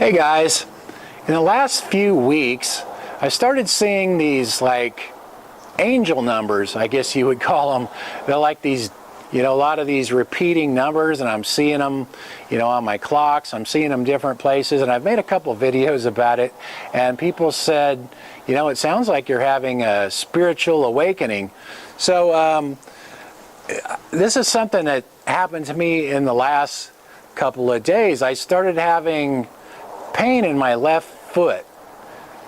Hey guys, in the last few weeks I started seeing these like angel numbers, I guess you would call them. They're like these, a lot of these repeating numbers, and I'm seeing them, on my clocks. I'm seeing them different places, and I've made a couple of videos about it, and people said, it sounds like you're having a spiritual awakening. So this is something that happened to me in the last couple of days. I started having pain in my left foot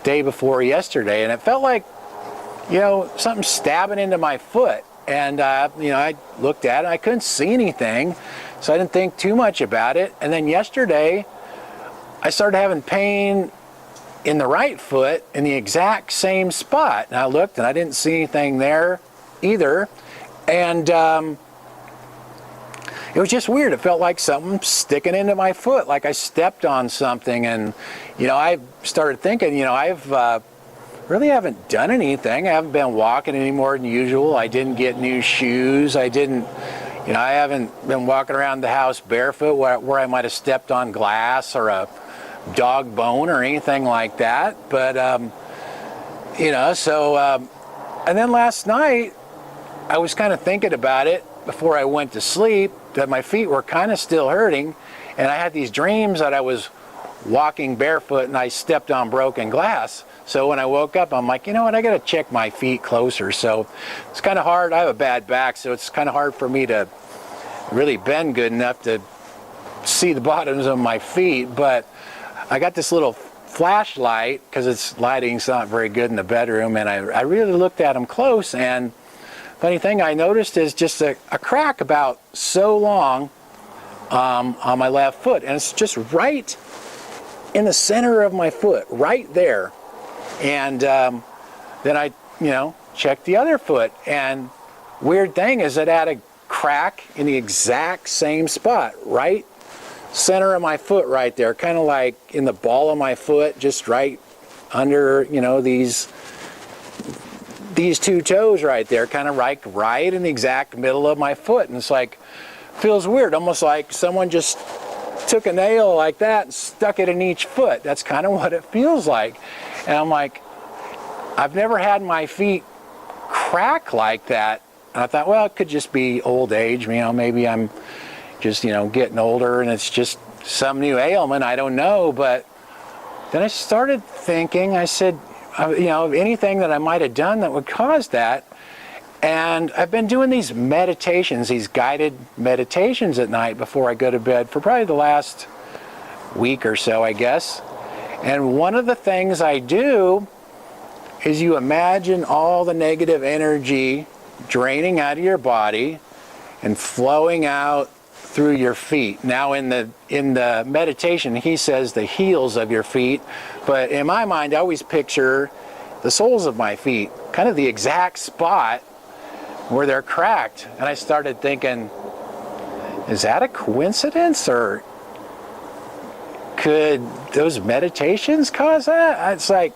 day before yesterday, and it felt like something stabbing into my foot, and I looked at it, I couldn't see anything, so I didn't think too much about it. And then yesterday I started having pain in the right foot in the exact same spot, and I looked and I didn't see anything there either, and it was just weird. It felt like something sticking into my foot, like I stepped on something. And I started thinking, I've really haven't done anything. I haven't been walking any more than usual. I didn't get new shoes. I haven't been walking around the house barefoot where I might have stepped on glass or a dog bone or anything like that. But and then last night I was kind of thinking about it before I went to sleep, that my feet were kind of still hurting, and I had these dreams that I was walking barefoot and I stepped on broken glass. So when I woke up, I'm like, I gotta check my feet closer. So it's kind of hard. I have a bad back, so it's kind of hard for me to really bend good enough to see the bottoms of my feet. But I got this little flashlight, because lighting's not very good in the bedroom, and I really looked at them close, and funny thing I noticed is just a crack about so long on my left foot, and it's just right in the center of my foot, right there. And then I, checked the other foot, and weird thing is it had a crack in the exact same spot, right center of my foot, right there, kind of like in the ball of my foot, just right under, these two toes right there, kind of right in the exact middle of my foot. And it's like, feels weird, almost like someone just took a nail like that and stuck it in each foot. That's kind of what it feels like. And I'm like, I've never had my feet crack like that. And I thought, well, it could just be old age, maybe I'm just, getting older and it's just some new ailment, I don't know. But then I started thinking, I said, anything that I might have done that would cause that. And I've been doing these meditations, these guided meditations at night before I go to bed for probably the last week or so, I guess. And one of the things I do is you imagine all the negative energy draining out of your body and flowing out through your feet. Now in the meditation, he says the heels of your feet, but in my mind I always picture the soles of my feet, kind of the exact spot where they're cracked. And I started thinking, is that a coincidence, or could those meditations cause that? It's like,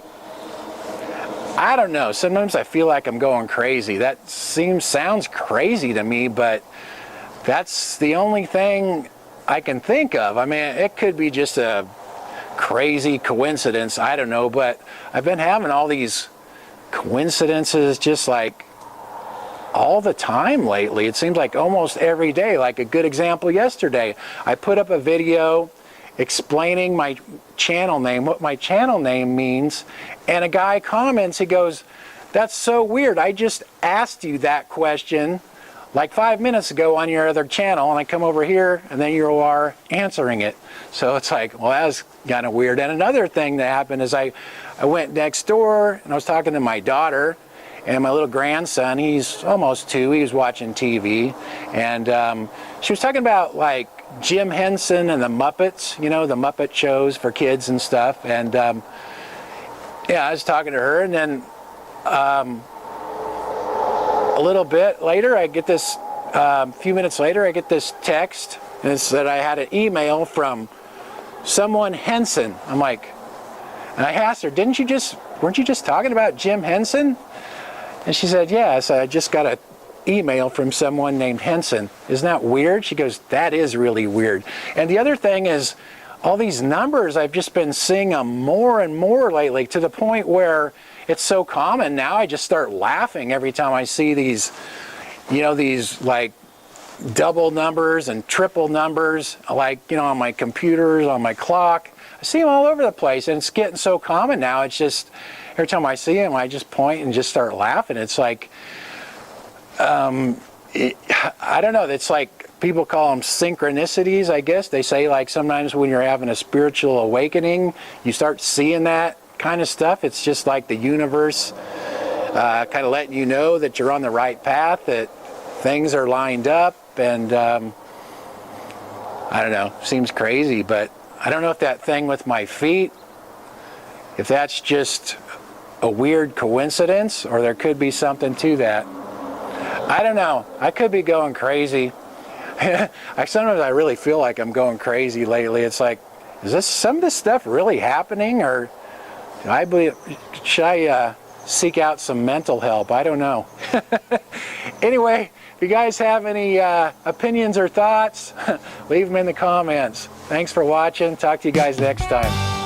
I don't know. Sometimes I feel like I'm going crazy. That sounds crazy to me, but that's the only thing I can think of. It could be just a crazy coincidence, I don't know, but I've been having all these coincidences just like all the time lately. It seems like almost every day. Like a good example yesterday, I put up a video explaining my channel name, what my channel name means, and a guy comments, he goes, "That's so weird. I just asked you that question like 5 minutes ago on your other channel, and I come over here and then you are answering it." So it's like, well, that was kind of weird. And another thing that happened is I went next door and I was talking to my daughter, and my little grandson, he's almost 2, he was watching TV, and she was talking about like Jim Henson and the Muppets, the Muppet shows for kids and stuff. And I was talking to her, and then a little bit later, I get this, a few minutes later, I get this text, and it said I had an email from someone Henson. I'm like, and I asked her, weren't you just talking about Jim Henson? And she said, yes, I just got an email from someone named Henson. Isn't that weird? She goes, that is really weird. And the other thing is, all these numbers, I've just been seeing them more and more lately, to the point where it's so common now I just start laughing every time I see these, you know, these like double numbers and triple numbers, like, you know, on my computers, on my clock. I see them all over the place, and it's getting so common now. It's just, every time I see them, I just point and just start laughing. It's like, I don't know, it's like, people call them synchronicities, I guess. They say, like, sometimes when you're having a spiritual awakening, you start seeing that kind of stuff. It's just like the universe kind of letting you know that you're on the right path, that things are lined up, and I don't know, seems crazy, but I don't know if that thing with my feet, if that's just a weird coincidence, or there could be something to that. I don't know. I could be going crazy. Sometimes I really feel like I'm going crazy lately. It's like, is this, some of this stuff really happening, or should I seek out some mental help? I don't know. Anyway, if you guys have any opinions or thoughts, leave them in the comments. Thanks for watching. Talk to you guys next time.